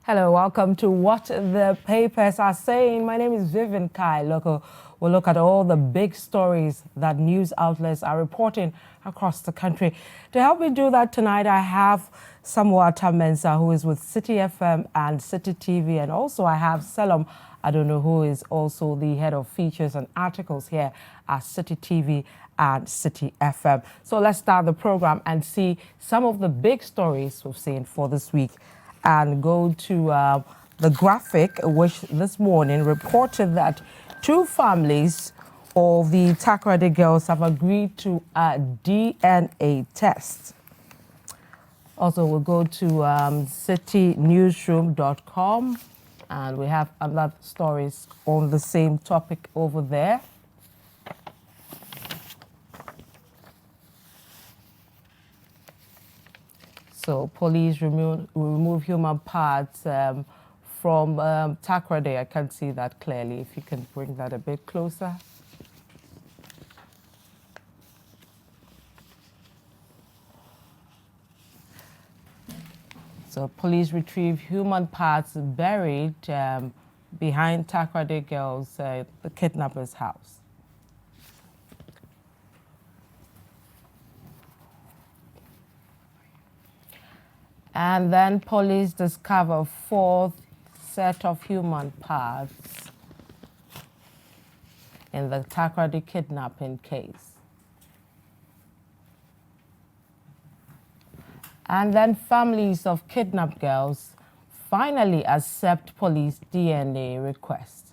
Hello, welcome to What the Papers Are Saying. My name is Vivian Kai Lokko. We'll look at all the big stories that news outlets are reporting across the country. To help me do that tonight, I have Attah-Mensah, who is with City FM and City TV, and also I have Selorm, Adonoo, who is also the head of features and articles here at City TV and City FM. So let's start the program and see some of the big stories we've seen for this week, and go to the graphic, which this morning reported that two families of the Takoradi girls have agreed to a DNA test. Also, we'll go to citynewsroom.com, and we have other stories on the same topic over there. So police remove human parts from Takoradi. I can't see that clearly. If you can bring that a bit closer. So police retrieve human parts buried behind Takoradi girls, the kidnapper's house. And then police discover fourth set of human parts in the Takoradi kidnapping case. And then families of kidnapped girls finally accept police DNA request.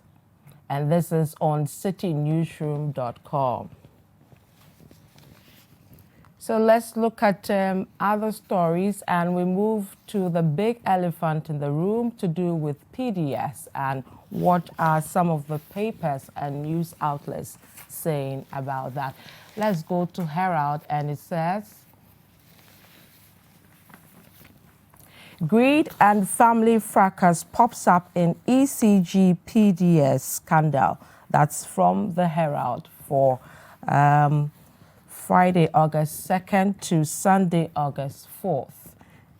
And this is on citynewsroom.com. So let's look at other stories, and we move to the big elephant in the room to do with PDS and what are some of the papers and news outlets saying about that. Let's go to Herald, and it says, greed and family fracas pops up in ECG PDS scandal. That's from the Herald for Friday, August 2nd to Sunday, August 4th.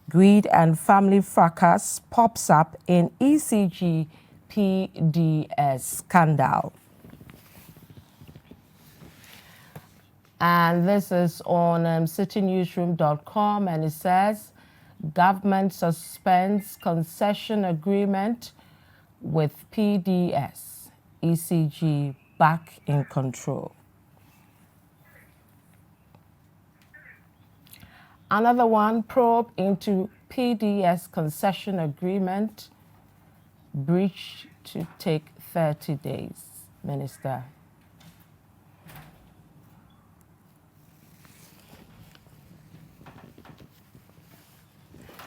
Greed and family fracas pops up in ECG PDS scandal. And this is on citynewsroom.com, and it says, government suspends concession agreement with PDS. ECG back in control. Another one, probe into PDS concession agreement, breach to take 30 days, Minister.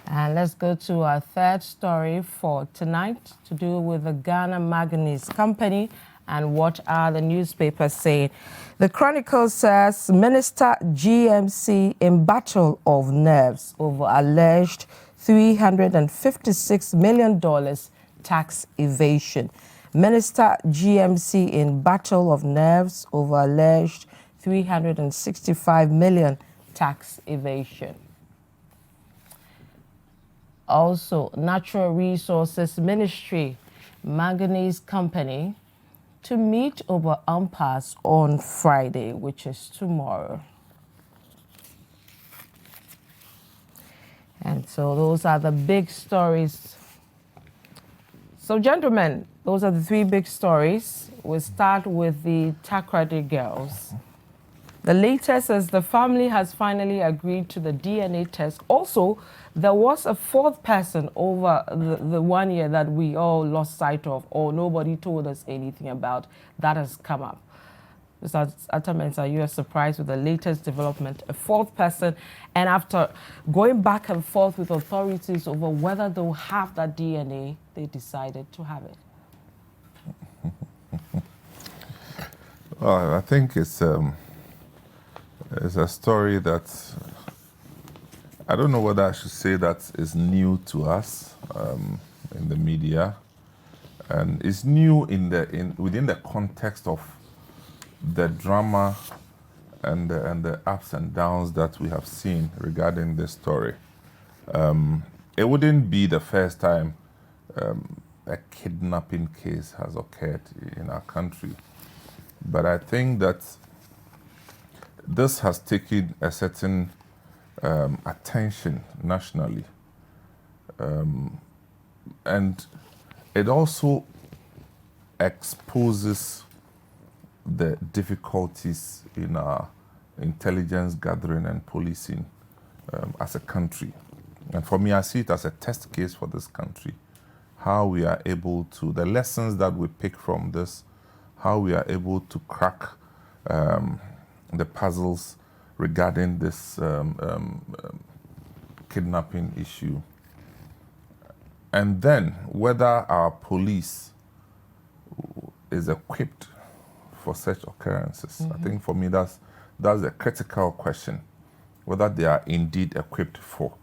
And let's go to our third story for tonight to do with the Ghana Manganese Company and what are the newspapers saying. The Chronicle says Minister GMC in battle of nerves over alleged $356 million tax evasion. Minister GMC in battle of nerves over alleged $365 million tax evasion. Also, Natural Resources Ministry, Manganese Company, to meet over impasse on Friday, which is tomorrow. And so those are the big stories. So, gentlemen, those are the three big stories. We'll start with the Takoradi girls. The latest is the family has finally agreed to the DNA test. Also, there was a fourth person over the 1 year that we all lost sight of, or nobody told us anything about. That has come up. Mr. Attah-Mensah, are you surprised with the latest development? A fourth person, and after going back and forth with authorities over whether they'll have that DNA, they decided to have it. Well, I think it's a story that I don't know whether I should say that is new to us in the media, and it's new within the context of the drama and the ups and downs that we have seen regarding this story. It wouldn't be the first time a kidnapping case has occurred in our country. But I think that this has taken a certain attention nationally. And it also exposes the difficulties in our intelligence gathering and policing as a country. And for me, I see it as a test case for this country. How we are able to, the lessons that we pick from this, how we are able to crack the puzzles regarding this kidnapping issue. And then whether our police is equipped for such occurrences. I think for me that's a critical question, whether they are indeed equipped for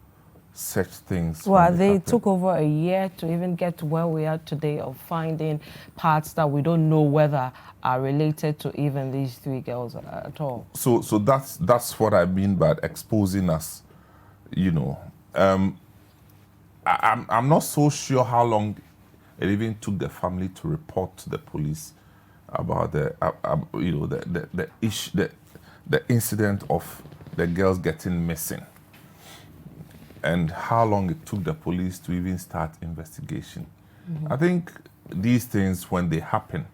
such things. Well, they took over a year to even get to where we are today of finding parts that we don't know whether are related to even these 3 girls at all. So that's what I mean by exposing us, you know. I'm not so sure how long it even took the family to report to the police about the incident of the girls getting missing, and how long it took the police to even start investigation. I think these things, when they happen,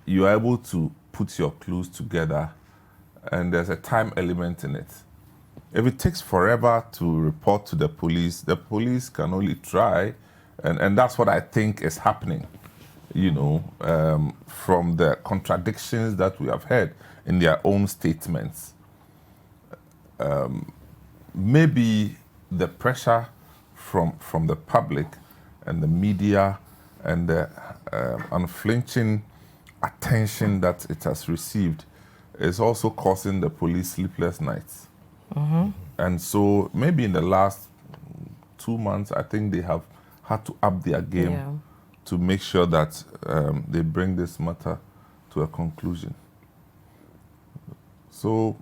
you are able to put your clues together, and there's a time element in it. If it takes forever to report to the police can only try, and that's what I think is happening, you know, from the contradictions that we have heard in their own statements. Maybe the pressure from the public and the media and the unflinching attention that it has received is also causing the police sleepless nights. And so maybe in the last 2 months, I think they have had to up their game to make sure that they bring this matter to a conclusion. So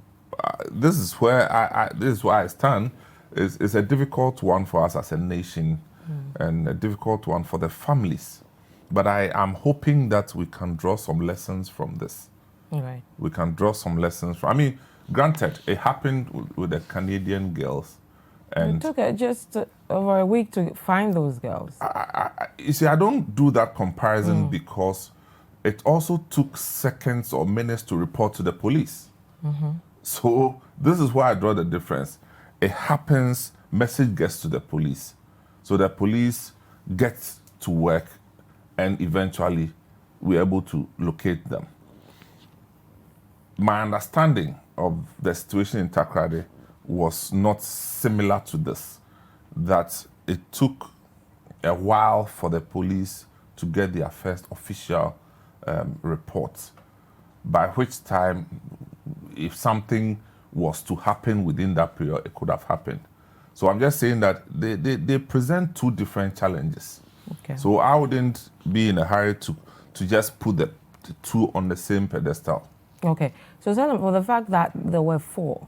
this is where this is where I stand. It's a difficult one for us as a nation, and a difficult one for the families. But I am hoping that we can draw some lessons from this. Right. We can draw some lessons from. I mean, granted, it happened with the Canadian girls, and it took just over a week to find those girls. You see, I don't do that comparison because it also took seconds or minutes to report to the police. So this is where I draw the difference. It happens, message gets to the police. So the police gets to work, and eventually we're able to locate them. My understanding of the situation in Takoradi was not similar to this, that it took a while for the police to get their first official report, by which time, if something was to happen within that period, it could have happened. So I'm just saying that they present 2 different challenges. Okay. So I wouldn't be in a hurry to just put the 2 on the same pedestal. Okay. So Selorm, for the fact that there were 4,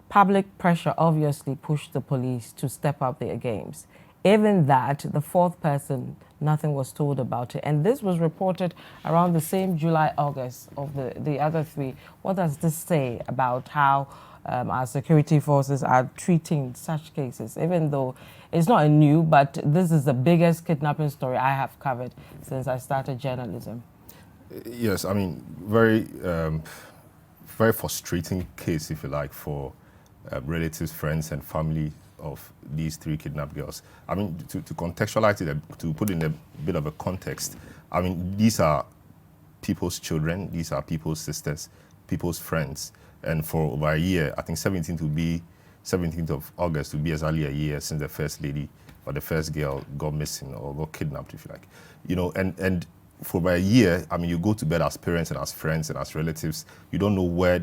public pressure obviously pushed the police to step up their games. Even that, the 4th person, nothing was told about it. And this was reported around the same July, August of the other 3. What does this say about how our security forces are treating such cases, even though it's not new, but this is the biggest kidnapping story I have covered since I started journalism? Yes, I mean, very frustrating case, if you like, for relatives, friends, and family of these 3 kidnapped girls. I mean, to contextualize it, to put in a bit of a context, I mean, these are people's children, these are people's sisters, people's friends, and for over a year, I think 17th of August will be exactly a year since the first lady or the first girl got missing or got kidnapped, if you like. You know, and for about a year, I mean, you go to bed as parents and as friends and as relatives. You don't know where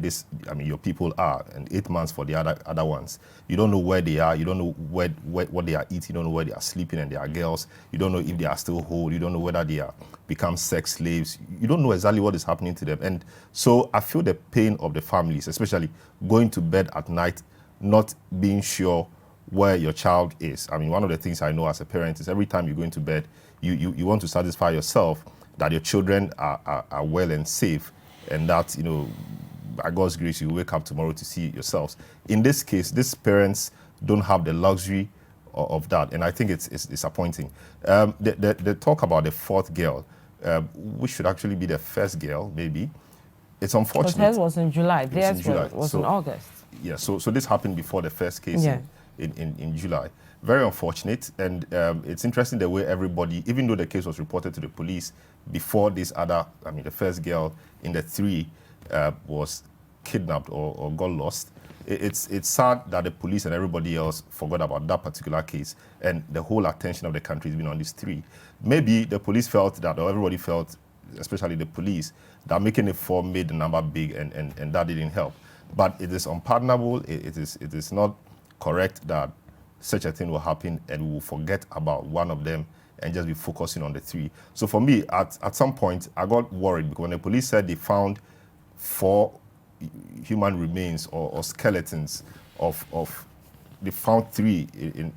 your people are, and 8 months for the other ones. You don't know where they are. You don't know what they are eating. You don't know where they are sleeping, and they are girls. You don't know if they are still whole. You don't know whether they are become sex slaves. You don't know exactly what is happening to them. And so I feel the pain of the families, especially going to bed at night, not being sure where your child is. I mean, one of the things I know as a parent is every time you go into bed, you want to satisfy yourself that your children are well and safe, and that, you know, by God's grace, you wake up tomorrow to see yourselves. In this case, these parents don't have the luxury of that, and I think it's disappointing. The talk about the fourth girl, which should actually be the first girl, maybe. It's unfortunate. But hers was in July. Theirs was so, in August. Yeah, so this happened before the first case in July. Very unfortunate, and it's interesting the way everybody, even though the case was reported to the police before this other, I mean, the first girl in the three was kidnapped or got lost. It's sad that the police and everybody else forgot about that particular case, and the whole attention of the country has been on these three. Maybe the police felt that, or everybody felt, especially the police, that making it four made the number big, and that didn't help. But it is unpardonable. It is not correct that such a thing will happen and we will forget about one of them and just be focusing on the three. So for me, at some point, I got worried because when the police said they found 4 human remains or skeletons they found 3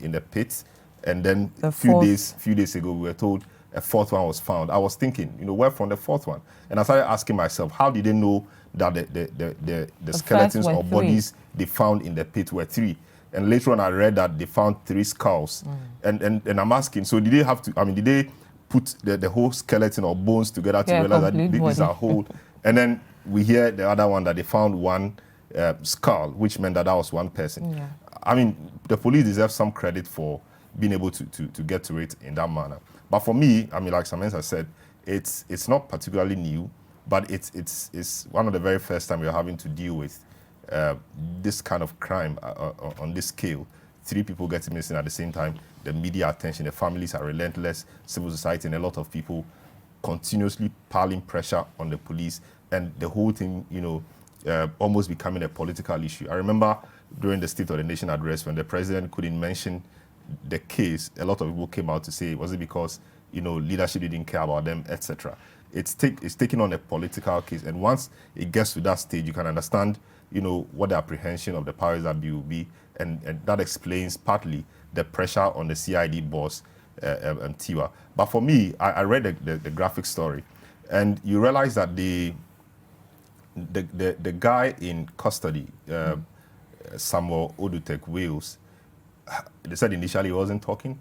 in the pit, and then a few days ago we were told a 4th one was found. I was thinking, you know, where from the 4th one? And I started asking myself, how did they know that the skeletons or bodies they found in the pit were 3? And later on I read that they found 3 skulls. And I'm asking, so did they have to, I mean, did they put the whole skeleton or bones together to realize that these are whole? And then we hear the other one that they found 1 skull, which meant that was 1 person. Yeah. I mean, the police deserve some credit for being able to get to it in that manner. But for me, I mean, like Attah-Mensah said, it's not particularly new, but it's one of the very first time we're having to deal with this kind of crime on this scale. 3 people getting missing at the same time, the media attention, the families are relentless, civil society and a lot of people continuously piling pressure on the police, and the whole thing, you know, almost becoming a political issue. I remember during the State of the Nation address when the president couldn't mention the case, a lot of people came out to say, was it because, you know, leadership didn't care about them, etc. It's taking on a political case, and once it gets to that stage, you can understand, you know, what the apprehension of the powers that be will be, and that explains partly the pressure on the CID boss, Tiwa. But for me, I read the graphic story, and you realize that the guy in custody, Samuel Odutek Wales, they said initially he wasn't talking.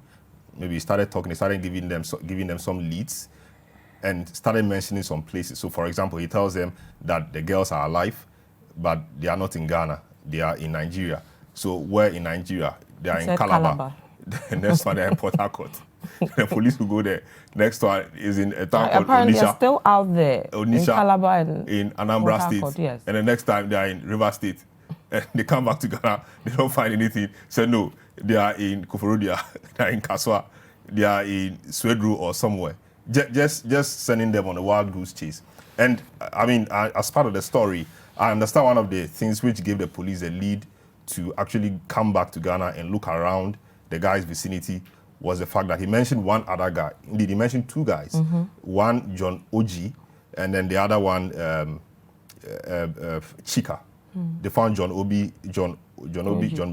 Maybe he started talking, he started giving them some leads and started mentioning some places. So for example, he tells them that the girls are alive, but they are not in Ghana, they are in Nigeria. So where in Nigeria? They are in Calabar. The next one, they're in Port Harcourt. The police will go there. Next one is in a town called apparently Onitsha. they're still out there Onitsha, in Calabar and in Anambra Port Harcourt, State. yes. And the next time they are in River State. And they come back to Ghana, they don't find anything. So no, they are in Koforodia, they are in Kaswa, they are in Swedru or somewhere. Just sending them on a wild goose chase. And I mean, as part of the story, I understand one of the things which gave the police a lead to actually come back to Ghana and look around the guy's vicinity was the fact that he mentioned one other guy. Indeed, he mentioned 2 guys. One, John Oji, and then the other one, Chika. They found John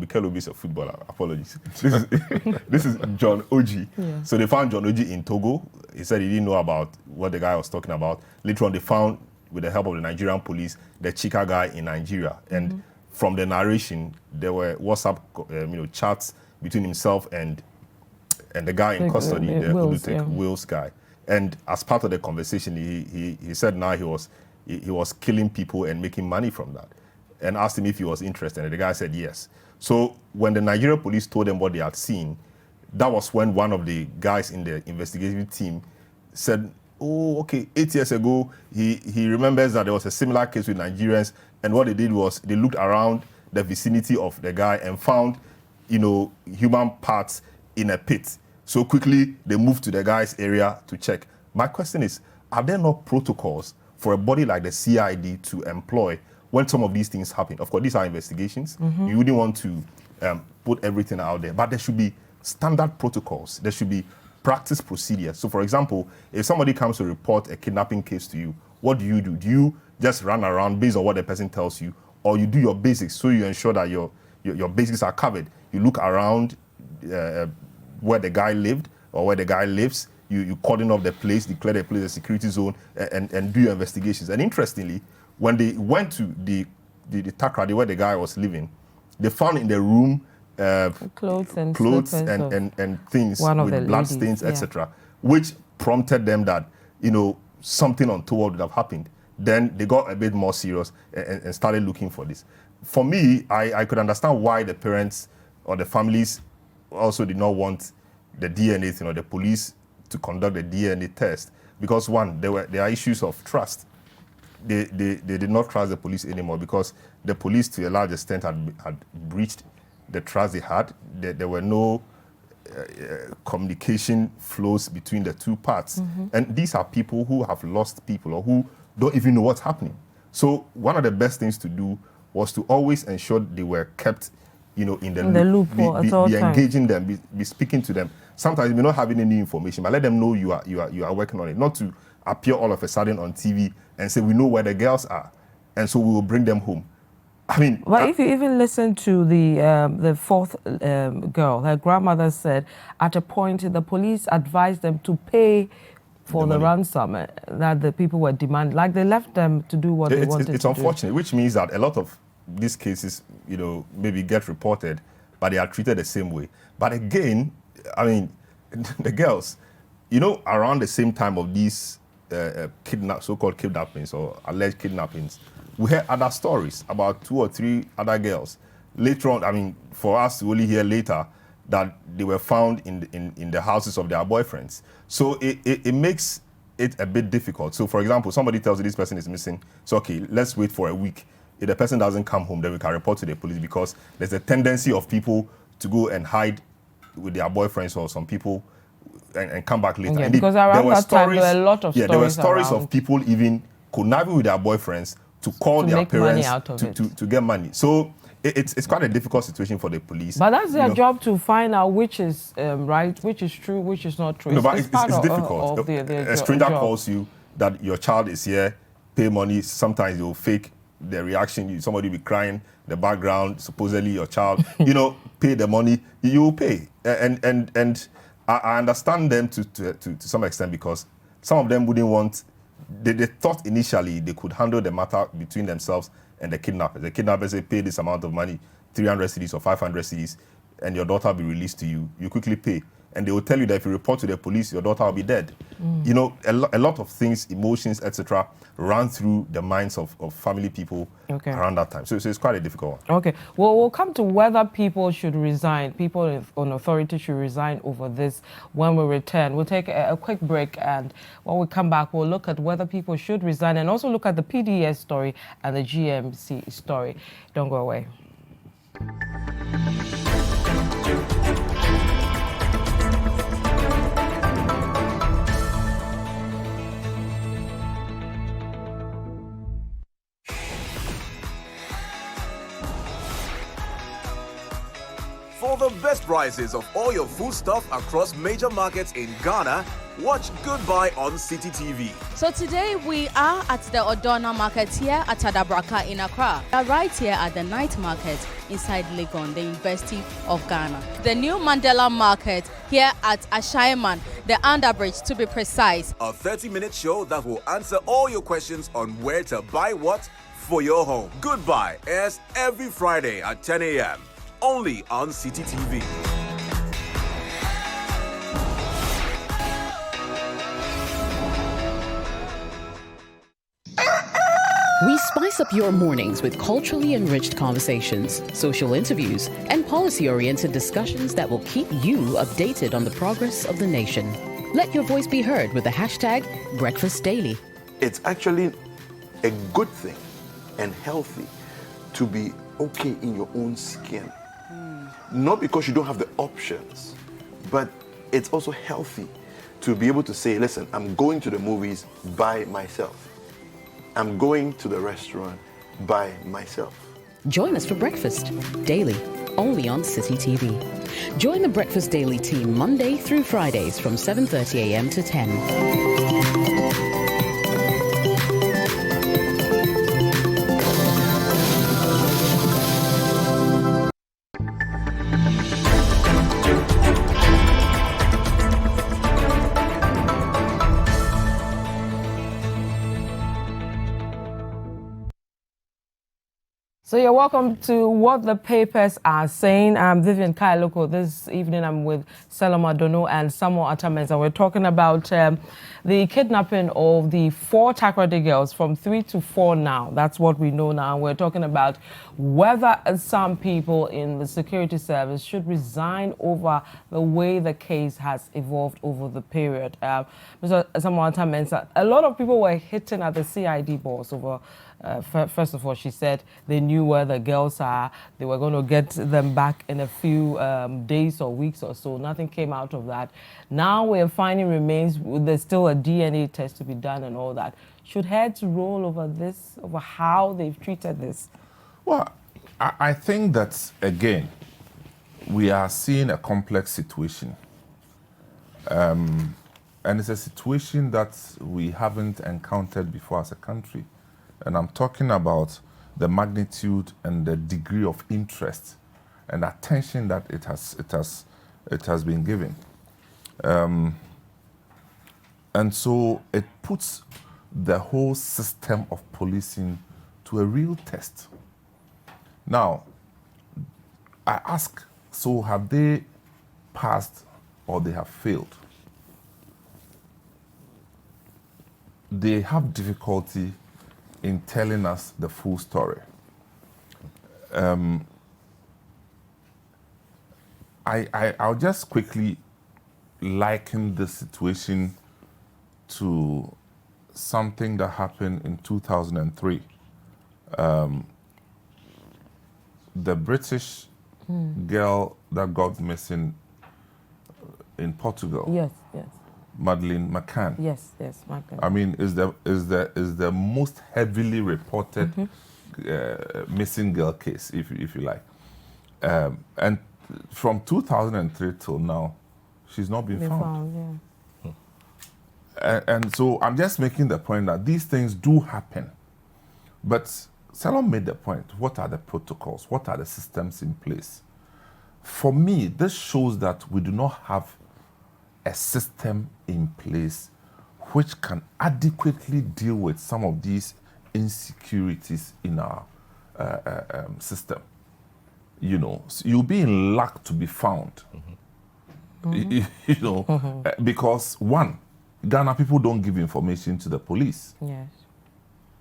Mikel Obi is a footballer. Apologies. This is John Oji. Yeah. So they found John Oji in Togo. He said he didn't know about what the guy was talking about. Later on, they found, with the help of the Nigerian police, the Chika guy in Nigeria. And from the narration, there were WhatsApp chats between himself and the guy in custody, the Wales guy. And as part of the conversation, he said now he was killing people and making money from that, and asked him if he was interested. And the guy said yes. So when the Nigerian police told them what they had seen, that was when one of the guys in the investigative team said, oh, okay, 8 years ago, he remembers that there was a similar case with Nigerians, and what they did was they looked around the vicinity of the guy and found, human parts in a pit. So quickly, they moved to the guy's area to check. My question is, are there no protocols for a body like the CID to employ when some of these things happen? Of course, these are investigations. You wouldn't want to put everything out there, but there should be standard protocols. There should be practice procedures. So, for example, if somebody comes to report a kidnapping case to you, what do you do? Do you just run around based on what the person tells you, or you do your basics so you ensure that your your basics are covered. You look around where the guy lived or where the guy lives. You cordon off the place, declare the place a security zone, and do your investigations. And interestingly, when they went to the Takoradi where the guy was living, they found in the room clothes and things with blood stains, etc., which prompted them that, something untoward would have happened. Then they got a bit more serious and started looking for this. For me, I could understand why the parents or the families also did not want the DNA thing or the police to conduct the DNA test, because one, there are issues of trust. They did not trust the police anymore because the police, to a large extent, had breached the trust they had. There were no communication flows between the two parts. And these are people who have lost people or who don't even know what's happening. So one of the best things to do was to always ensure they were kept, in the loop, be engaging them, be speaking to them. Sometimes you may not have any information, but let them know you are working on it. Not to appear all of a sudden on TV and say, we know where the girls are, and so we will bring them home. I mean, well, if you even listen to the fourth girl, her grandmother said at a point the police advised them to pay for the ransom that the people were demanding. Like they left them to do what they wanted to do. It's unfortunate, which means that a lot of these cases, maybe get reported, but they are treated the same way. But again, I mean, the girls, around the same time of these so-called kidnappings or alleged kidnappings, we heard other stories about 2 or 3 other girls. Later on, I mean, for us to only hear later that they were found in the houses of their boyfriends. So it makes it a bit difficult. So, for example, somebody tells you this person is missing. So, okay, let's wait for a week. If the person doesn't come home, then we can report to the police, because there's a tendency of people to go and hide with their boyfriends or some people and come back later. Yeah, and because around that time, there were a lot of stories. There were stories of people even conniving with their boyfriends to call their parents to get money. So it's quite a difficult situation for the police. But that's their job to find out which is right, which is true, which is not true. No, but it's difficult. A stranger calls you that your child is here, pay money. Sometimes you'll fake the reaction. Somebody will be crying in the background, supposedly your child. Pay the money. You will pay. And I understand them to some extent, because some of them wouldn't want. They thought initially they could handle the matter between themselves and the kidnappers. The kidnappers say, pay this amount of money, 300 cedis or 500 cedis, and your daughter will be released to you. You quickly pay. And they will tell you that if you report to the police, your daughter will be dead. A lot of things, emotions, etc., run through the minds of family people around that time. So it's quite a difficult one. Okay. Well, we'll come to whether people should resign, people on authority should resign over this when we return. We'll take a quick break, and when we come back, we'll look at whether people should resign and also look at the PDS story and the GMC story. Don't go away. For the best prices of all your food stuff across major markets in Ghana, watch Goodbye on City TV. So today we are at the Adonoo market here at Adabraka in Accra. We are right here at the night market inside Legon, the University of Ghana. The new Mandela market here at Ashaiman, the underbridge to be precise. A 30-minute show that will answer all your questions on where to buy what for your home. Goodbye airs every Friday at 10 a.m. only on City TV. We spice up your mornings with culturally enriched conversations, social interviews, and policy-oriented discussions that will keep you updated on the progress of the nation. Let your voice be heard with the hashtag #BreakfastDaily. It's actually a good thing and healthy to be okay in your own skin. Not because you don't have the options, but it's also healthy to be able to say, listen, I'm going to the movies by myself. I'm going to the restaurant by myself. Join us for Breakfast Daily, only on City TV. Join the Breakfast Daily team Monday through Fridays from 7:30 a.m. to 10. So you're welcome to What the Papers Are Saying. I'm Vivian Kai Lokko. This evening I'm with Selorm, Adonoo and Attah-Mensah. We're talking about the kidnapping of the 4 Takoradi girls from 3 to 4 now. That's what we know now. We're talking about whether some people in the security service should resign over the way the case has evolved over the period. Mr. Attah-Mensah, a lot of people were hitting at the CID boss over first of all, she said they knew where the girls are. They were going to get them back in a few days or weeks or so. Nothing came out of that. Now we're finding remains. There's still a DNA test to be done and all that. Should heads roll over this, over how they've treated this? Well, I think that, again, we are seeing a complex situation. And it's a situation that we haven't encountered before as a country. And I'm talking about the magnitude and the degree of interest and attention that it has been given. And so it puts the whole system of policing to a real test. Now, I ask, so have they passed or they have failed? They have difficulty in telling us the full story. I'll just quickly liken the situation to something that happened in 2003. The British girl that got missing in Portugal. Yes, yes. Madeleine McCann. Yes, yes, McCann. I mean, is the most heavily reported missing girl case, if you like. And from 2003 till now, she's not been found. And so I'm just making the point that these things do happen. But Selorm made the point, what are the protocols? What are the systems in place? For me, this shows that we do not have a system in place which can adequately deal with some of these insecurities in our system. You know, so you'll be in luck to be found. Because one, Ghana people don't give information to the police. Yes.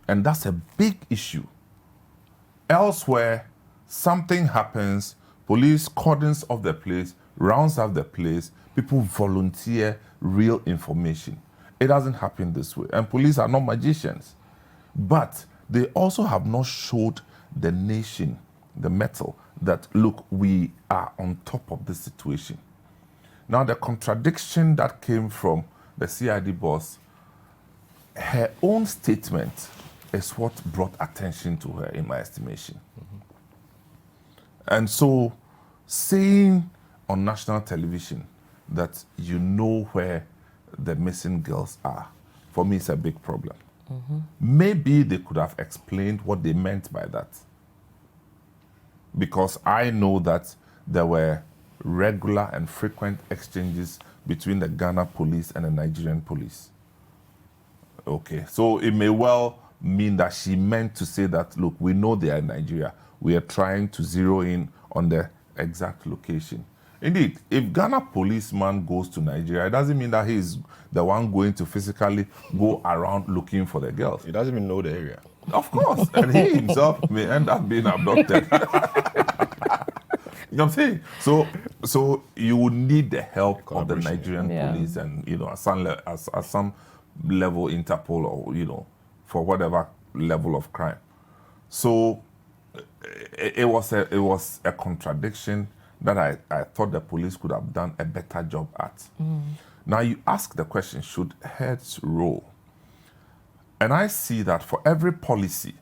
And that's a big issue. Elsewhere, something happens, police cordons off the place, rounds off the place, people volunteer real information. It doesn't happen this way. And police are not magicians. But they also have not showed the nation, the mettle, that, look, we are on top of this situation. Now, the contradiction that came from the CID boss, her own statement is what brought attention to her, in my estimation. And so, saying on national television that you know where the missing girls are, for me, it's a big problem. Maybe they could have explained what they meant by that. Because I know that there were regular and frequent exchanges between the Ghana police and the Nigerian police. Okay, so it may well mean that she meant to say that, look, we know they are in Nigeria. We are trying to zero in on the exact location. Indeed, if Ghana policeman goes to Nigeria, it doesn't mean that he is the one going to physically go around looking for the girls. He doesn't even know the area. Of course, and he himself may end up being abducted. You know what I'm saying? So you would need the help of the Nigerian police and, at some level Interpol or, for whatever level of crime. So it was a contradiction that I thought the police could have done a better job at. Now you ask the question, should heads roll? And I see that for every policy,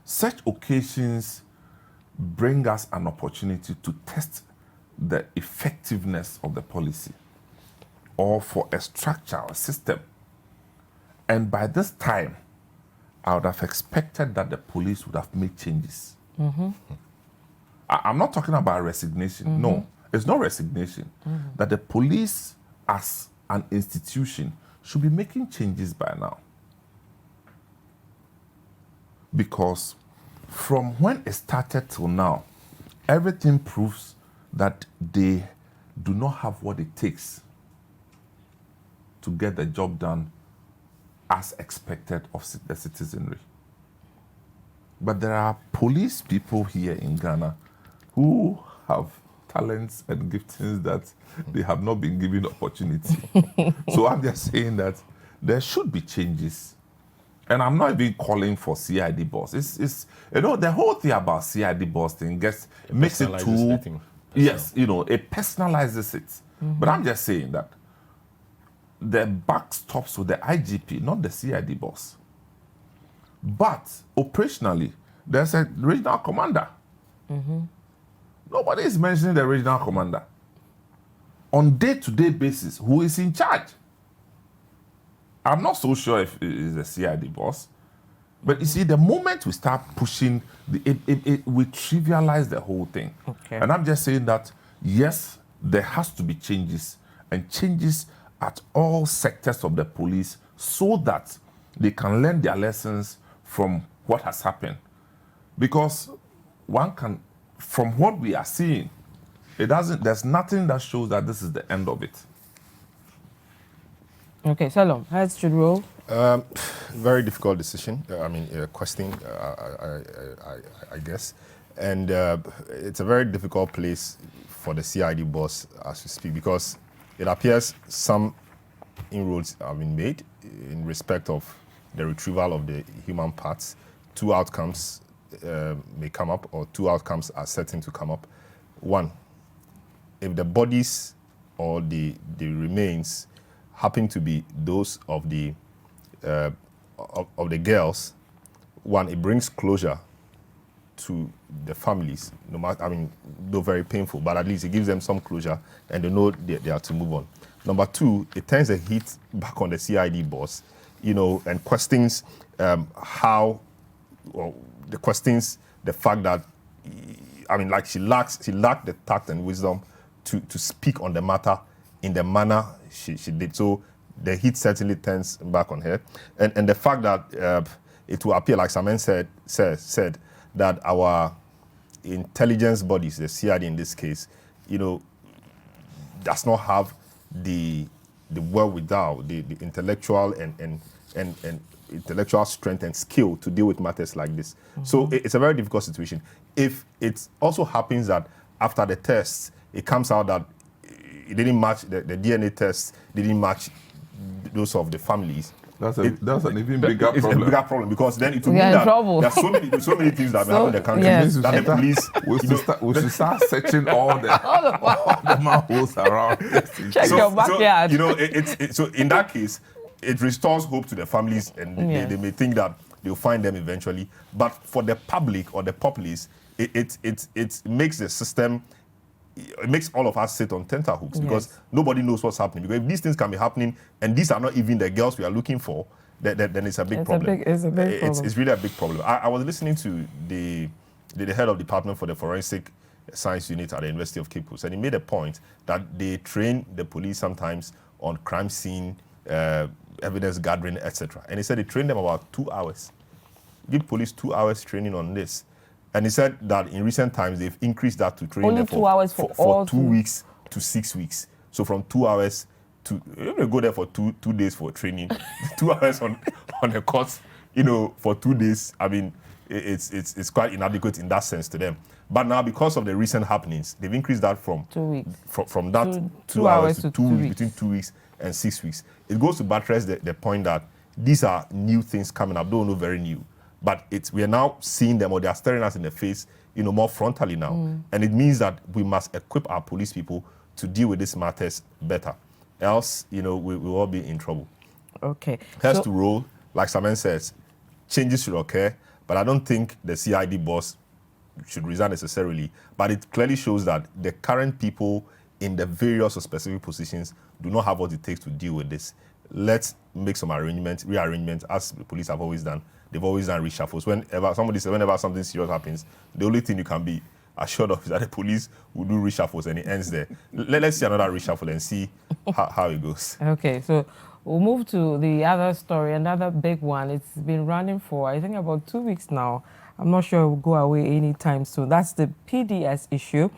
such occasions bring us an opportunity to test the effectiveness of the policy or for a structure or system. And by this time, I would have expected that the police would have made changes. I'm not talking about resignation. No, it's not resignation. That the police as an institution should be making changes by now. Because from when it started till now, everything proves that they do not have what it takes to get the job done as expected of the citizenry. But there are police people here in Ghana who have talents and giftings that they have not been given opportunity. So I'm just saying that there should be changes. And I'm not even calling for CID boss. It's the whole thing about CID boss thing makes it too, yes, it personalizes it. But I'm just saying that the buck stops with the IGP, not the CID boss. But operationally, there's a regional commander. Nobody is mentioning the regional commander. On day-to-day basis, who is in charge? I'm not so sure if it is the CID boss. But you see, the moment we start pushing, we trivialize the whole thing. Okay. And I'm just saying that, yes, there has to be changes, and changes at all sectors of the police so that they can learn their lessons from what has happened. Because from what we are seeing, there's nothing that shows that this is the end of it. Okay, Selorm, heads should roll. Very difficult decision. Question, I guess. And it's a very difficult place for the CID boss as we speak, because it appears some inroads have been made in respect of the retrieval of the human parts. Two outcomes may come up, or two outcomes are certain to come up. One, if the bodies or the remains happen to be those of the girls, one, it brings closure to the families. No matter, though very painful, but at least it gives them some closure, and they know they are to move on. Number two, it turns the heat back on the CID boss, and questions the fact that, she lacked the tact and wisdom to speak on the matter in the manner she did. So the heat certainly turns back on her. And the fact that it will appear, like Samen said, that our intelligence bodies, the CID in this case, does not have the wherewithal, the intellectual and intellectual strength and skill to deal with matters like this. So it's a very difficult situation. If it also happens that after the tests, it comes out that it didn't match, the DNA tests didn't match those of the families. That's an even bigger problem. It's a bigger problem, because then it will We mean are in that trouble. there are so many things that happen in the country yes. that the police. We should start searching all the manholes around. Check your backyard. So in that case, it restores hope to the families, and they may think that they'll find them eventually. But for the public or the populace, it makes the system. It makes all of us sit on tenterhooks, because nobody knows what's happening. Because if these things can be happening, and these are not even the girls we are looking for, then it's a big problem. It's a big problem. It's really a big problem. I was listening to the head of department for the forensic science unit at the University of Cape Coast, and he made a point that they train the police sometimes on crime scene, evidence gathering, etc. And he said they train them about 2 hours. Give police 2 hours training on this. And he said that in recent times, they've increased that to train them 2 hours for 2 weeks to 6 weeks. So from 2 hours to, you go there for two days for training, 2 hours on the course, for 2 days. It's quite inadequate in that sense to them. But now, because of the recent happenings, they've increased that from 2 weeks. From that 2 hours to 2 weeks, between 2 weeks and 6 weeks. It goes to buttress the point that these are new things coming up, though not very new. But we are now seeing them, or they are staring us in the face, more frontally now. And it means that we must equip our police people to deal with these matters better. Else, we will all be in trouble. Okay. Has to roll, like Samen says, changes should occur, but I don't think the CID boss should resign necessarily. But it clearly shows that the current people in the various or specific positions do not have what it takes to deal with this. Let's make some rearrangements, as the police have always done. They've always done reshuffles. Whenever something serious happens, the only thing you can be assured of is that the police will do reshuffles, and it ends there. Let's see another reshuffle and see how it goes. Okay, so we'll move to the other story, another big one. It's been running for, I think, about 2 weeks now. I'm not sure it will go away anytime soon. That's the PDS issue.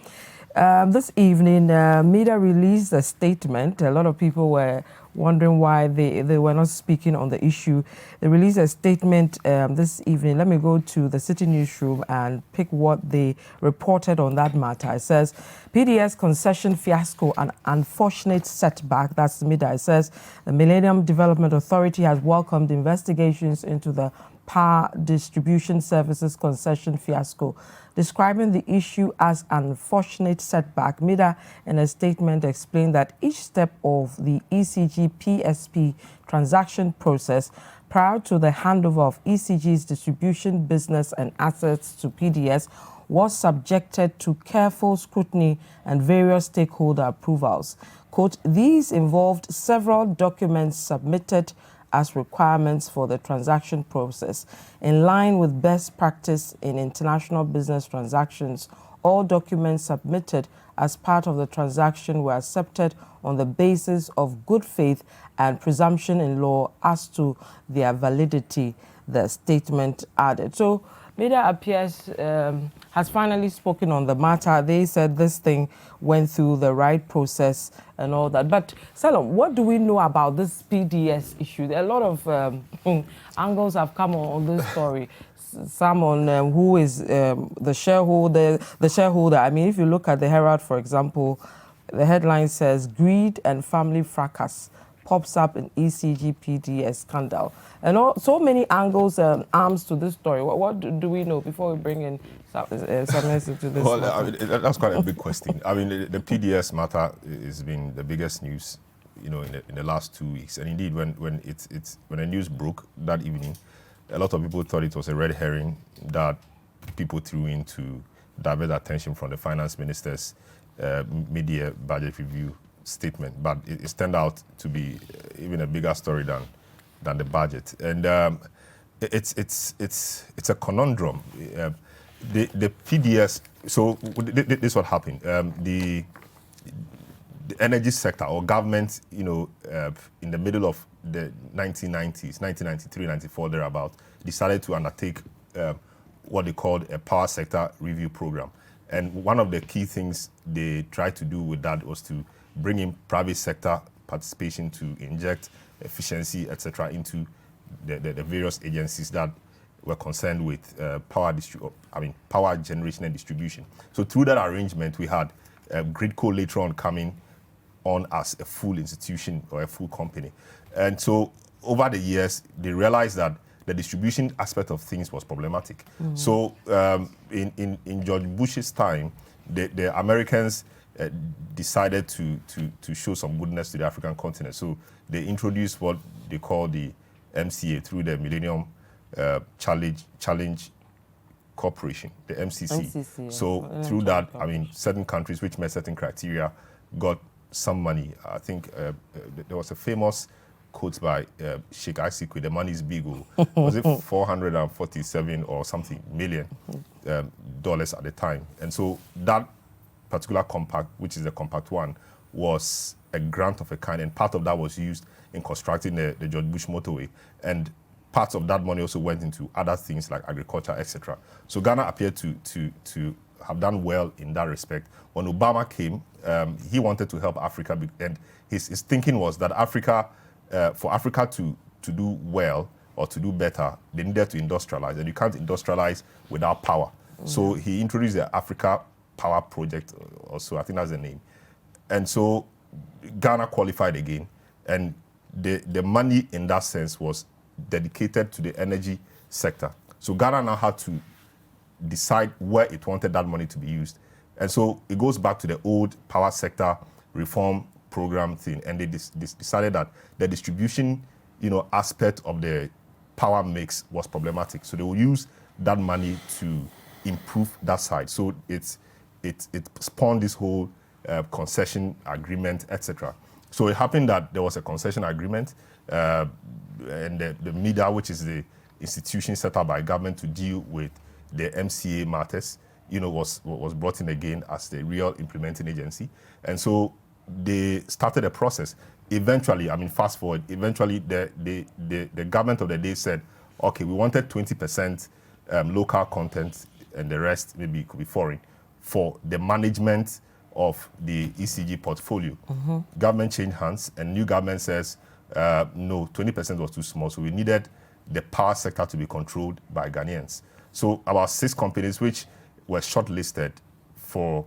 This evening, media released a statement. A lot of people were wondering why they were not speaking on the issue. They released a statement this evening. Let me go to the City Newsroom and pick what they reported on that matter. It says, PDS concession fiasco, an unfortunate setback. That's the media. It says, the Millennium Development Authority has welcomed investigations into the Power Distribution Services concession fiasco, describing the issue as an unfortunate setback. MIDA, in a statement, explained that each step of the ECG PSP transaction process prior to the handover of ECG's distribution business and assets to PDS was subjected to careful scrutiny and various stakeholder approvals. Quote, these involved several documents submitted as requirements for the transaction process. In line with best practice in international business transactions, all documents submitted as part of the transaction were accepted on the basis of good faith and presumption in law as to their validity, the statement added. So, media appears has finally spoken on the matter. They said this thing went through the right process and all that. But, Selorm, what do we know about this PDS issue? A lot of angles have come on this story. Some on who is the shareholder. I mean, if you look at the Herald, for example, the headline says, greed and family fracas pops up in ECG PDS scandal. And so many angles and arms to this story. What do we know before we bring in some message to this? Well, I mean, that's quite a big question. I mean, the PDS matter has been the biggest news, you know, in the last 2 weeks. And indeed, when the news broke that evening, a lot of people thought it was a red herring that people threw in to divert attention from the finance minister's mid-year budget review statement, but it's turned out to be even a bigger story than the budget, and it's a conundrum. The PDS. So this is what happened. The energy sector or government, you know, in the middle of the 1990s, 1993, 94, thereabout, decided to undertake what they called a power sector review program, and one of the key things they tried to do with that was to bring in private sector participation to inject efficiency, etc., into the various agencies that were concerned with power generation and distribution. So through that arrangement, we had Gridco later on coming on as a full institution or a full company. And so over the years, they realized that the distribution aspect of things was problematic. Mm-hmm. So in George Bush's time, the Americans decided to show some goodness to the African continent. So they introduced what they call the MCA through the Millennium Challenge Corporation, the MCC. Yeah. So through that, I mean, certain countries which met certain criteria got some money. I think there was a famous quote by Sheikh Isikwe, the money is big. Was it 447 or something million dollars at the time? And so that particular compact, which is the Compact 1, was a grant of a kind, and part of that was used in constructing the George Bush motorway, and parts of that money also went into other things like agriculture, etc. So Ghana appeared to have done well in that respect. When Obama came, he wanted to help Africa, and his thinking was that for Africa to do well or to do better, they needed to industrialize, and you can't industrialize without power. Mm-hmm. So he introduced the Africa Power Project, also, I think that's the name. And so Ghana qualified again, and the money in that sense was dedicated to the energy sector. So Ghana now had to decide where it wanted that money to be used. And so it goes back to the old power sector reform program thing, and they decided that the distribution, you know, aspect of the power mix was problematic. So they will use that money to improve that side. So it spawned this whole concession agreement, etc. So it happened that there was a concession agreement, and the MIDA, which is the institution set up by government to deal with the MCA matters, you know, was brought in again as the real implementing agency. And so they started a process. Eventually, I mean, fast forward, eventually the government of the day said, okay, we wanted 20% local content, and the rest maybe could be foreign, for the management of the ECG portfolio. Government changed hands, and new government says, no, 20% was too small, so we needed the power sector to be controlled by Ghanaians. So about 6 companies which were shortlisted for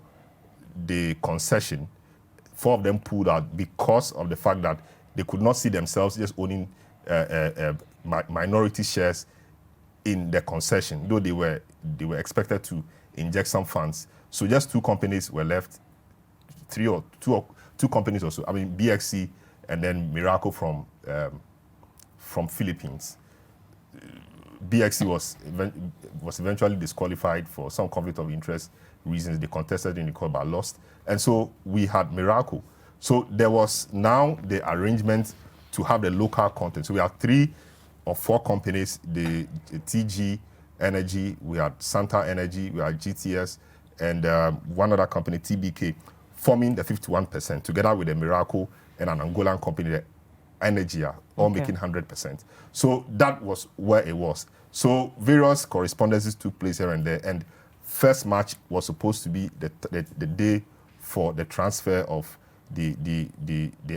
the concession, 4 of them pulled out because of the fact that they could not see themselves just owning minority shares in the concession, though they were expected to inject some funds. So just 2 companies were left, 2 companies or so. I mean, BXC and then Miracle from Philippines. BXC was eventually disqualified for some conflict of interest reasons. They contested in the court but lost. And so we had Miracle. So there was now the arrangement to have the local content. So we have 3 or 4 companies, the TG Energy, we had Santa Energy, we had GTS, and one other company, TBK, forming the 51%, together with the Miracle and an Angolan company, the Energia, all making 100%. So that was where it was. So various correspondences took place here and there, and first match was supposed to be the day for the transfer of the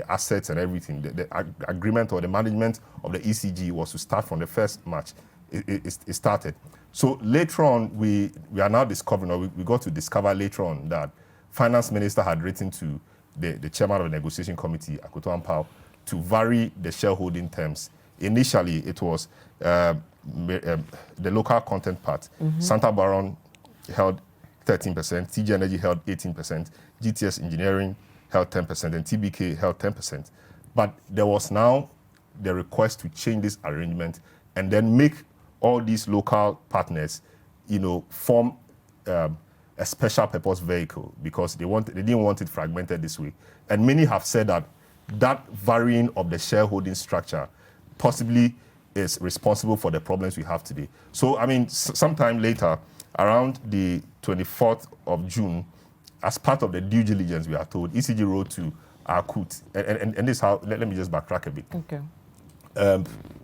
assets and everything. The agreement or the management of the ECG was to start from the first match. It started. So later on, we are now discovering, or we got to discover later on, that Finance Minister had written to the chairman of the negotiation committee, Attah-Mensah, to vary the shareholding terms. Initially, it was the local content part. Santa Baron held 13%, TG Energy held 18%, GTS Engineering held 10%, and TBK held 10%. But there was now the request to change this arrangement and then make all these local partners, form a special purpose vehicle, because they didn't want it fragmented this way. And many have said that varying of the shareholding structure possibly is responsible for the problems we have today. So, I mean, sometime later, around the 24th of June, as part of the due diligence, we are told, ECG wrote to Akut, and this is how, let me just backtrack a bit. Okay.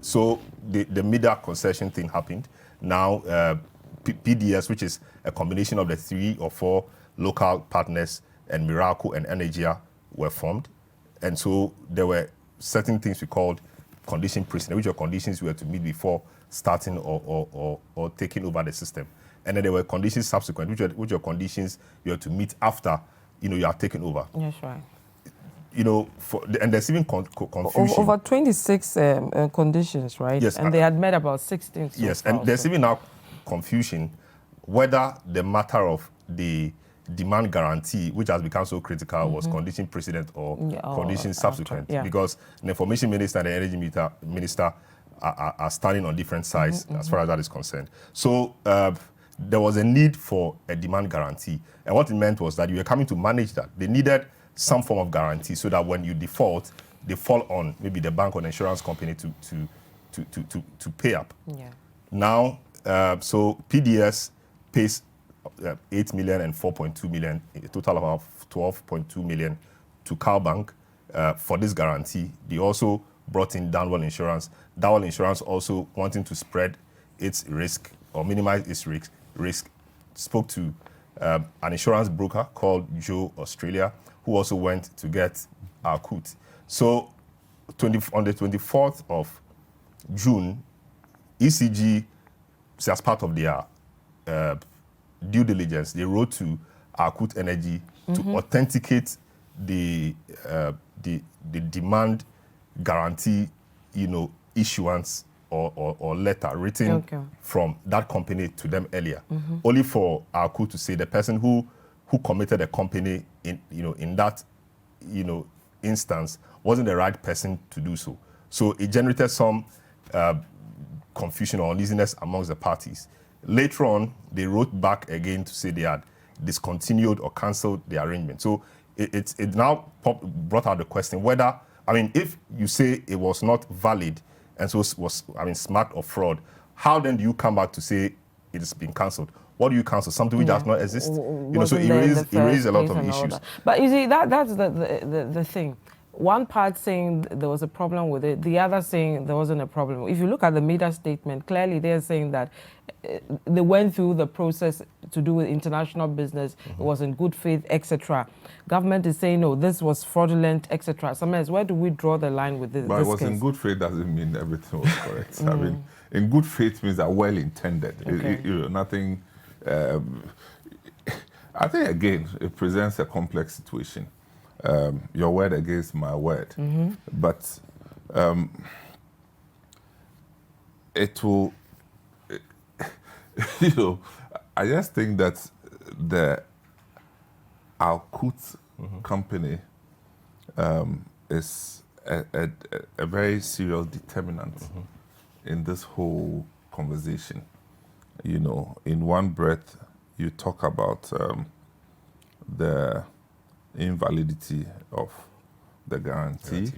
So the media concession thing happened. Now, PDS, which is a combination of the 3 or 4 local partners, and Miracle and Energia were formed. And so there were certain things we called condition precedent, which are conditions we had to meet before starting or taking over the system. And then there were conditions subsequent, which are conditions you have to meet after, you are taken over. That's right. And there's even confusion. Over 26 conditions, right? Yes. And they had met about 16. Yes, and there's even now confusion whether the matter of the demand guarantee, which has become so critical, was condition precedent or condition subsequent. Because the information minister and the energy minister are standing on different sides as far as that is concerned. So there was a need for a demand guarantee. And what it meant was that you were coming to manage that. They needed some form of guarantee so that when you default, they fall on maybe the bank or the insurance company to pay up. Yeah. Now, so PDS pays 8 million and 4.2 million, a total of 12.2 million to Cowbank for this guarantee. They also brought in Downwell Insurance. Downwell Insurance also wanting to spread its risk or minimize its risk spoke to an insurance broker called Joe Australia, who also went to get Akut. So on the 24th of June, ECG, as part of their due diligence, they wrote to Akut Energy to authenticate the demand guarantee, issuance or letter written from that company to them earlier, only for Akut to say the person who committed the company in that instance wasn't the right person to do so. So it generated some confusion or uneasiness amongst the parties. Later on, they wrote back again to say they had discontinued or cancelled the arrangement. So it now brought out the question whether, if you say it was not valid and so was smart or fraud, how then do you come back to say it's been cancelled? What do you cancel? Something which does not exist? So it raised a lot of issues. But you see, that's the thing. one part saying there was a problem with it, the other saying there wasn't a problem. If you look at the media statement, clearly they're saying that they went through the process to do with international business, it was in good faith, etc. Government is saying, no, this was fraudulent, etc. Sometimes, where do we draw the line with this? But it was in good faith doesn't mean everything was correct. I mean, in good faith means that well intended. Okay. Nothing. I think again it presents a complex situation. Your word against my word, but it will. I just think that the Alkut company is a very serious determinant in this whole conversation. In one breath, you talk about the invalidity of the guarantee.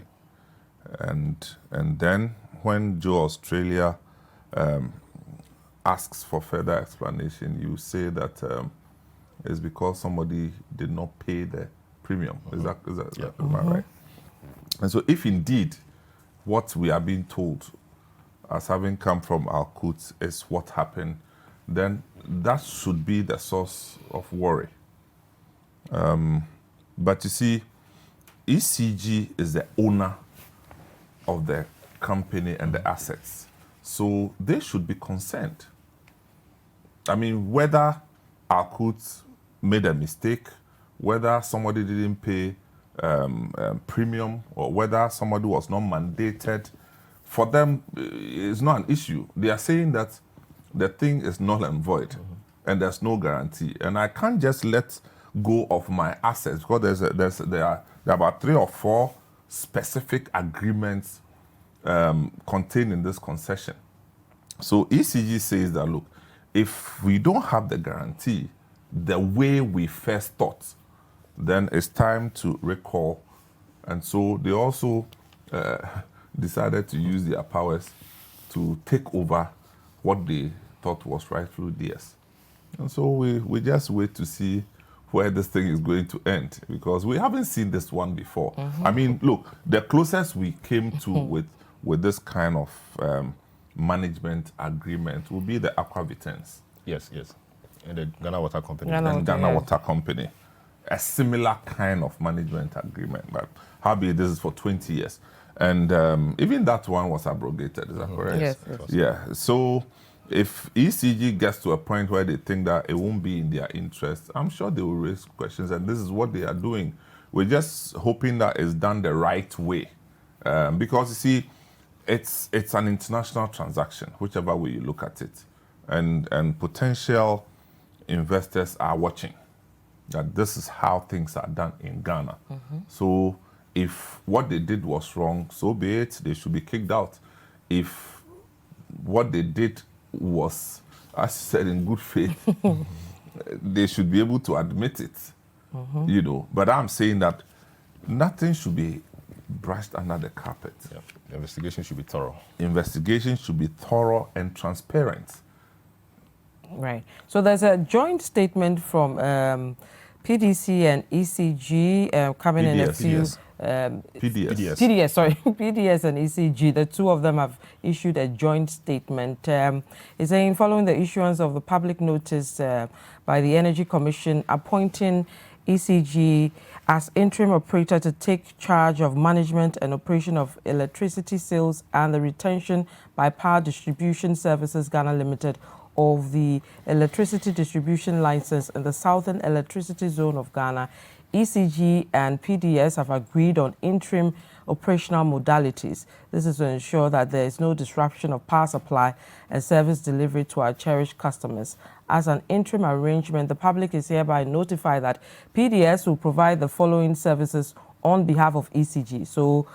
And then when Joe Australia asks for further explanation, you say that it's because somebody did not pay the premium. Is that am I right? And so if indeed what we are being told as having come from Alkut is what happened, then that should be the source of worry. But you see, ECG is the owner of the company and the assets. So they should be concerned. I mean, whether Alkut made a mistake, whether somebody didn't pay premium, or whether somebody was not mandated, for them, it's not an issue. They are saying that the thing is null and void, and there's no guarantee. And I can't just let go of my assets because there are about 3 or 4 specific agreements contained in this concession. So ECG says that, look, if we don't have the guarantee the way we first thought, then it's time to recall. And so they also decided to use their powers to take over what they thought was rightfully theirs. And so we just wait to see where this thing is going to end, because we haven't seen this one before. I mean, look, the closest we came to with this kind of management agreement will be the Aquavitens. Yes. And the Ghana Water Company. Ghana Water Company. A similar kind of management agreement. But howbeit this is for 20 years. And even that one was abrogated, is that correct? Yes. Yeah. So if ECG gets to a point where they think that it won't be in their interest, I'm sure they will raise questions, and this is what they are doing. We're just hoping that it's done the right way. Because you see, it's an international transaction, whichever way you look at it. And potential investors are watching that this is how things are done in Ghana. So if what they did was wrong, so be it, they should be kicked out. If what they did was, as you said, in good faith, they should be able to admit it, But I'm saying that nothing should be brushed under the carpet. Yeah. The investigation should be thorough. Investigation should be thorough and transparent. Right. So there's a joint statement from PDC and ECG coming in a few. PDS and ECG, the two of them have issued a joint statement. It's saying, following the issuance of the public notice by the Energy Commission appointing ECG as interim operator to take charge of management and operation of electricity sales and the retention by Power Distribution Services Ghana Limited of the electricity distribution license in the Southern Electricity Zone of Ghana, ECG and PDS have agreed on interim operational modalities. This is to ensure that there is no disruption of power supply and service delivery to our cherished customers. As an interim arrangement, the public is hereby notified that PDS will provide the following services on behalf of ECG. So,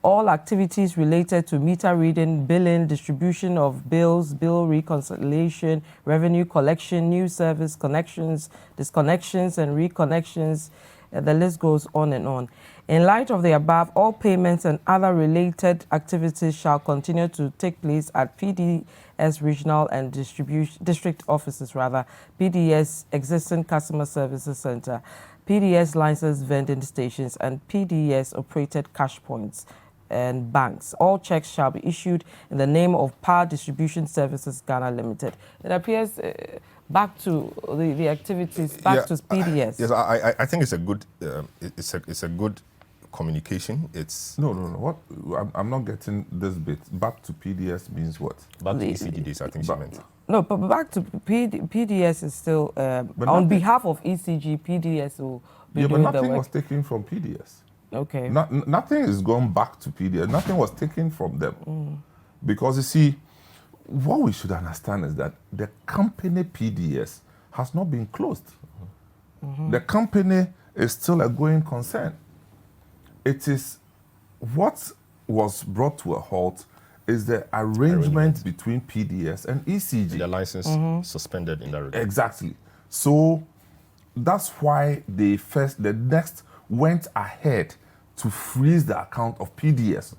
all activities related to meter reading, billing, distribution of bills, bill reconciliation, revenue collection, new service connections, disconnections and reconnections, the list goes on and on. In light of the above, all payments and other related activities shall continue to take place at PDS regional and district offices, PDS existing customer services center. PDS licensed vending stations, and PDS operated cash points and banks. All checks shall be issued in the name of Power Distribution Services Ghana Limited. It appears back to the activities, back to PDS. Yes, I think it's a good it's a good communication. It's no. What I'm not getting this bit. Back to PDS means what? Back to ECG days, I think she meant. No, but back to PDS is still on behalf of ECG. PDS will be doing the work. But nothing was taken from PDS. Okay. Nothing is going back to PDS. Nothing was taken from them. Because you see, what we should understand is that the company PDS has not been closed. The company is still a going concern. It is what was brought to a halt is the arrangement between PDS and ECG. The license suspended in that regard. Exactly. So that's why the next went ahead to freeze the account of PDS,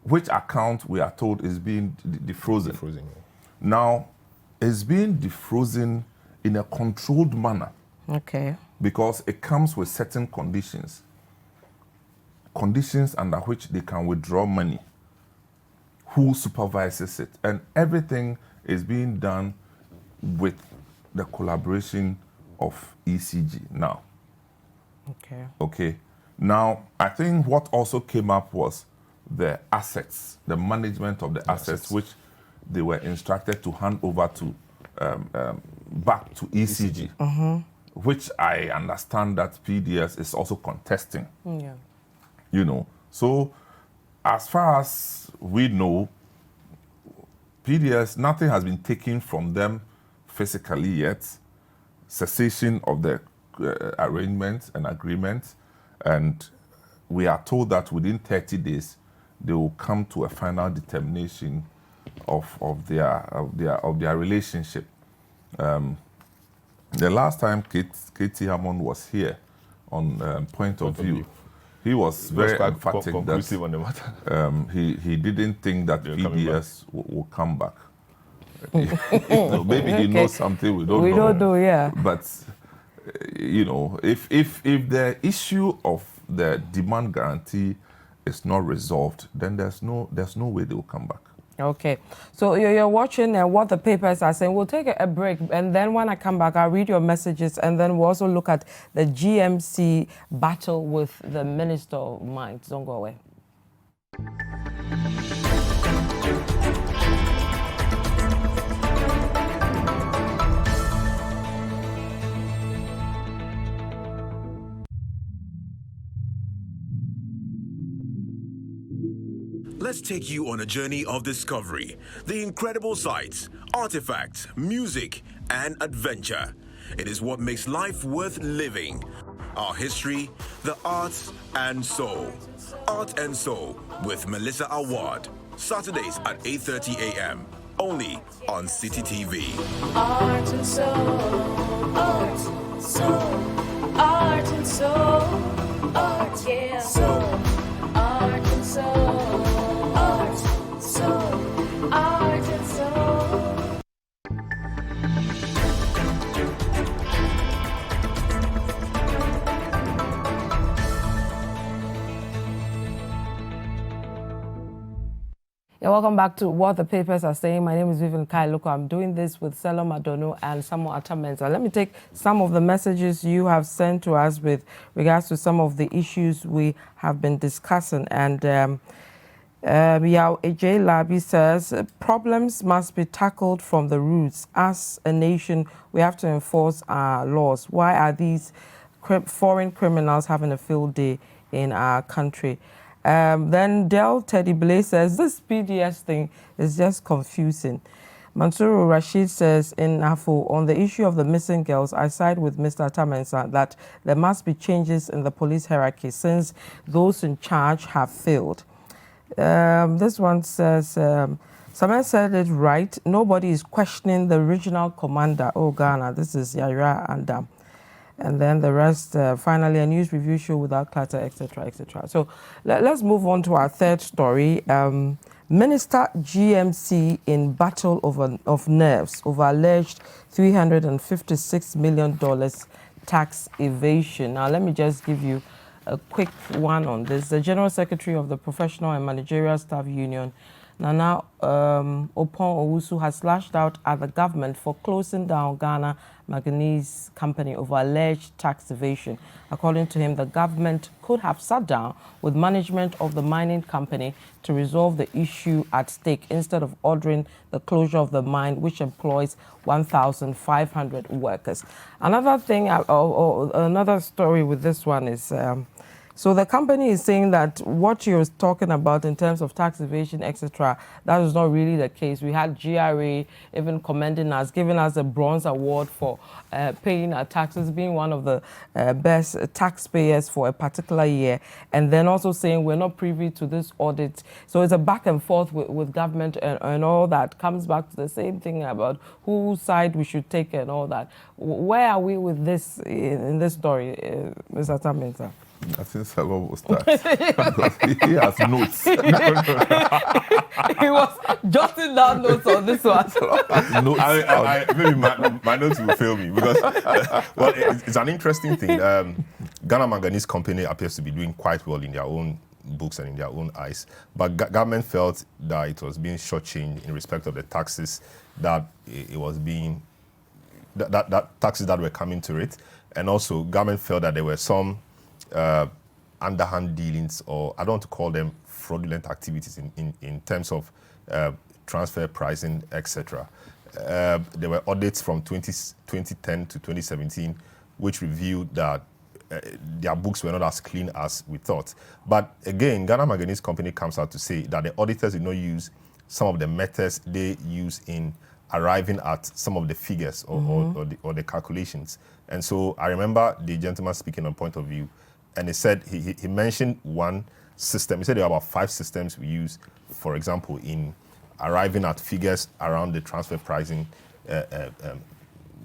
which account we are told is being defrozen. Yeah. Now, it's being defrozen in a controlled manner. Okay. Because it comes with certain conditions under which they can withdraw money, who supervises it, and everything is being done with the collaboration of ECG now. Okay. Now, I think what also came up was the assets, the management of the assets, which they were instructed to hand over to back to ECG, which I understand that PDS is also contesting. Yeah. You know, so as far as we know, PDS, nothing has been taken from them physically yet. Cessation of the arrangements and agreements, and we are told that within 30 days they will come to a final determination of their relationship. The last time Katie Hammond was here on Point of View, he was very emphatic that on the matter. He didn't think that PDS will come back. Maybe he knows something we don't know. We don't know, yeah. But you know, if the issue of the demand guarantee is not resolved, then there's no way they will come back. Okay, so you're watching what the papers are saying. We'll take a break, and then when I come back, I'll read your messages, and then we'll also look at the GMC battle with the Minister of Mines. Don't go away. Let's take you on a journey of discovery. The incredible sights, artifacts, music, and adventure. It is what makes life worth living. Our history, the arts, and soul. Art and Soul with Melissa Awad. Saturdays at 8:30 a.m. Only on City TV. Art and soul, art, soul, art and soul, art, yeah, soul, art and soul. Art and soul. Yeah, welcome back to What the Papers Are Saying. My name is Vivian Kai Lokko. I'm doing this with Selorm, Adonoo, and Samuel Attah-Mensah. Let me take some of the messages you have sent to us with regards to some of the issues we have been discussing. And Yao Ej Labi says, problems must be tackled from the roots. As a nation, we have to enforce our laws. Why are these foreign criminals having a field day in our country? Then Del Teddy Blaze says, this PDS thing is just confusing. Mansour Rashid says, in Afo, on the issue of the missing girls, I side with Mr. Attah-Mensah that there must be changes in the police hierarchy since those in charge have failed. This one says, someone said it right. Nobody is questioning the regional commander. Oh, Ghana, this is Yaya and then the rest, finally, a news review show without clutter, etc., etc. So let's move on to our third story. Minister GMC in battle of nerves over alleged $356 million tax evasion. Now, let me just give you a quick one on this. The General Secretary of the Professional and Managerial Staff Union, Nana Opon Owusu, has lashed out at the government for closing down Ghana Manganese Company over alleged tax evasion. According to him, the government could have sat down with management of the mining company to resolve the issue at stake instead of ordering the closure of the mine, which employs 1,500 workers. Another thing, another story with this one is, so the company is saying that what you're talking about in terms of tax evasion, etc., that is not really the case. We had GRA even commending us, giving us a bronze award for paying our taxes, being one of the best taxpayers for a particular year, and then also saying we're not privy to this audit. So it's a back and forth with government and all that. Comes back to the same thing about whose side we should take and all that. Where are we with this in this story, Mr. Attah-Mensah? I think Selorm will start. He has notes. He was jotting down notes on this one. Notes. Maybe my notes will fail me because, well, it's an interesting thing. Ghana Manganese Company appears to be doing quite well in their own books and in their own eyes, but government felt that it was being shortchanged in respect of the taxes that it was being, that taxes that were coming to it, and also government felt that there were some underhand dealings, or I don't want to call them fraudulent activities in terms of transfer pricing, etc. There were audits from 2010 to 2017 which revealed that their books were not as clean as we thought. But again, Ghana Manganese Company comes out to say that the auditors did not use some of the methods they use in arriving at some of the figures or the calculations. And so I remember the gentleman speaking on point of view, and he said, he mentioned one system. He said there are about 5 systems we use, for example, in arriving at figures around the transfer pricing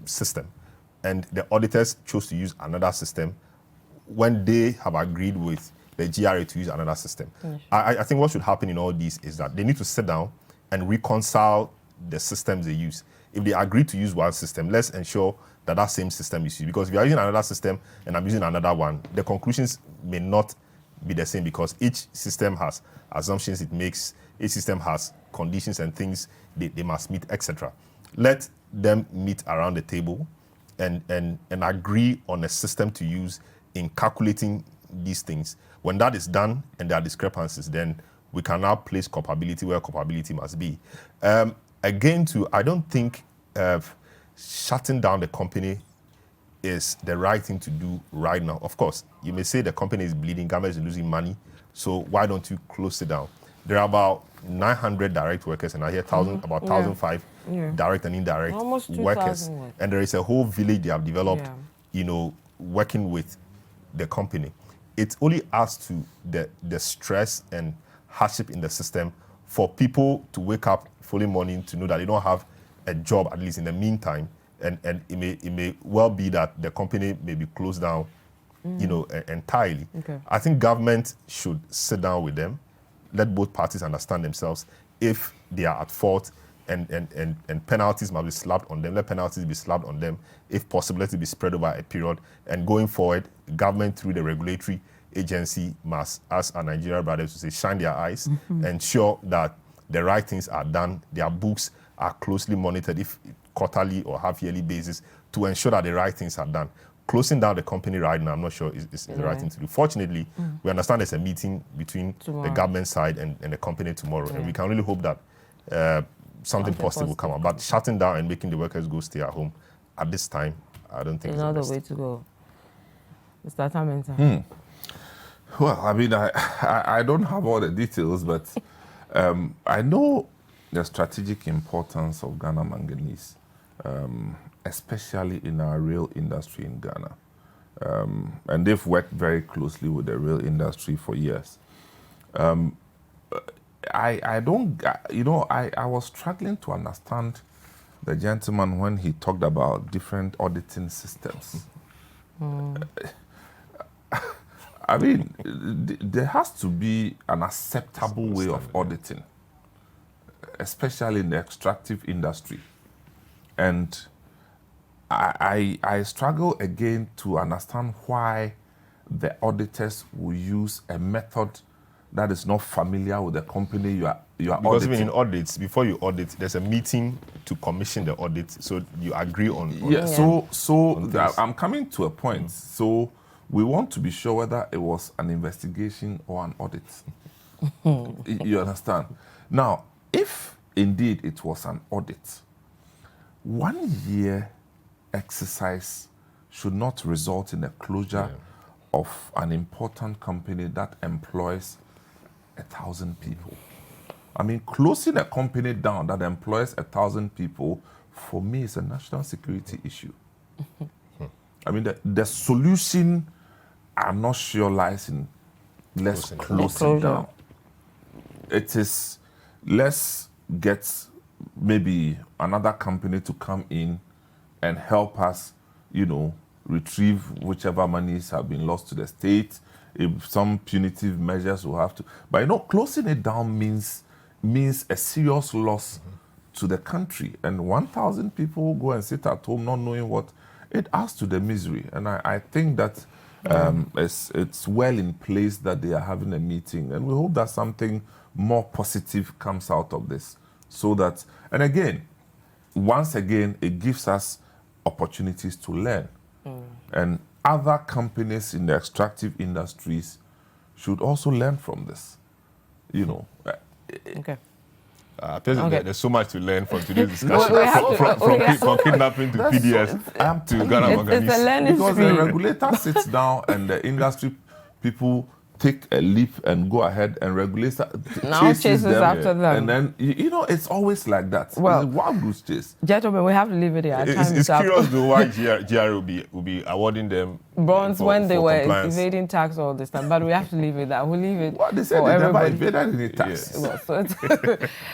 system. And the auditors chose to use another system when they have agreed with the GRA to use another system. Yes. I think what should happen in all this is that they need to sit down and reconcile the systems they use. If they agree to use one system, let's ensure that that same system is used. Because if you are using another system and I'm using another one, the conclusions may not be the same because each system has assumptions it makes, each system has conditions and things they must meet, etc. Let them meet around the table and agree on a system to use in calculating these things. When that is done and there are discrepancies, then we can now place culpability where culpability must be. Again, I don't think shutting down the company is the right thing to do right now. Of course, you may say the company is bleeding, government is losing money, so why don't you close it down? There are about 900 direct workers, and I hear about 1,005 direct and indirect workers. And there is a whole village they have developed, working with the company. It only adds to the stress and hardship in the system for people to wake up following morning to know that they don't have a job, at least in the meantime, and it may well be that the company may be closed down, entirely. Okay. I think government should sit down with them, let both parties understand themselves. If they are at fault and penalties must be slapped on them, let penalties be slapped on them. If possible, let it be spread over a period. And going forward, government through the regulatory agency must, as our Nigerian brothers would say, shine their eyes, ensure that the right things are done, their books are closely monitored, if quarterly or half-yearly basis, to ensure that the right things are done. Closing down the company right now, I'm not sure is the right thing to do. Fortunately, we understand there's a meeting between the government side and the company tomorrow, and we can really hope that something positive will come out. But shutting down and making the workers go stay at home at this time, I don't think it's another way to go. Mr. Attah-Mensah. Well, I mean, I don't have all the details, but I know the strategic importance of Ghana Manganese, especially in our rail industry in Ghana. And they've worked very closely with the rail industry for years. I was struggling to understand the gentleman when he talked about different auditing systems. I mean, there has to be an acceptable way of auditing, especially in the extractive industry. And I struggle again to understand why the auditors will use a method that is not familiar with the company you are Because auditing. even in audits, before you audit, there's a meeting to commission the audit, so you agree on Yeah, so things. I'm coming to a point. So we want to be sure whether it was an investigation or an audit. You understand? Now, if indeed it was an audit, 1 year exercise should not result in the closure of an important company that employs 1,000 people. I mean, closing a company down that employs 1,000 people, for me, is a national security issue. I mean, the solution, I'm not sure, lies in let's close it down. It is, let's get maybe another company to come in and help us, retrieve whichever monies have been lost to the state. If some punitive measures will have to, but closing it down means a serious loss to the country. And 1,000 people go and sit at home not knowing what, it adds to the misery. And I think that it's well in place that they are having a meeting, and we hope that something more positive comes out of this. So that, and again, once again, it gives us opportunities to learn. And other companies in the extractive industries should also learn from this. Okay. There's so much to learn from today's discussion. We have From kidnapping to PDS to Ghana Manganese. It's a learning Because stream. the regulator sits down and the industry people take a leap and go ahead, and regulator chases them, after them. And then, it's always like that. Well, it's a wild goose chase. Gentlemen, we have to leave it here. Our time It's is up. curious though why GR will be awarding them Bonds when they for were compliance. evading tax all this time, but we have to leave it there. We'll leave it What they said, for they never everybody. evaded any taxes. Well,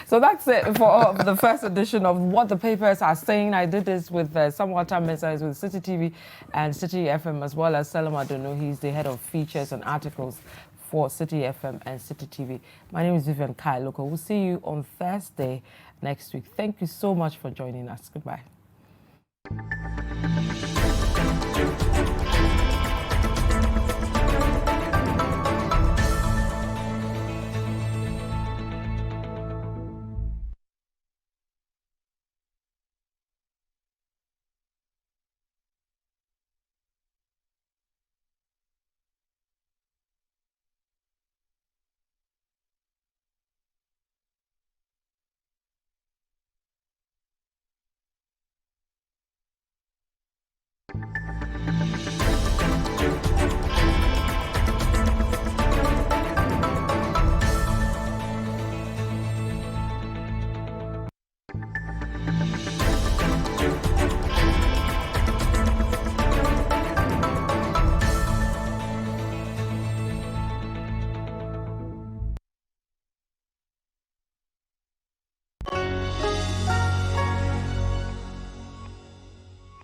so that's it for the first edition of What the Papers Are Saying. I did this with Attah-Mensah, with City TV and City FM, as well as Selorm Adonoo. He's the head of features and articles for City FM and City TV. My name is Vivian Kai Lokko. We'll see you on Thursday next week. Thank you so much for joining us. Goodbye.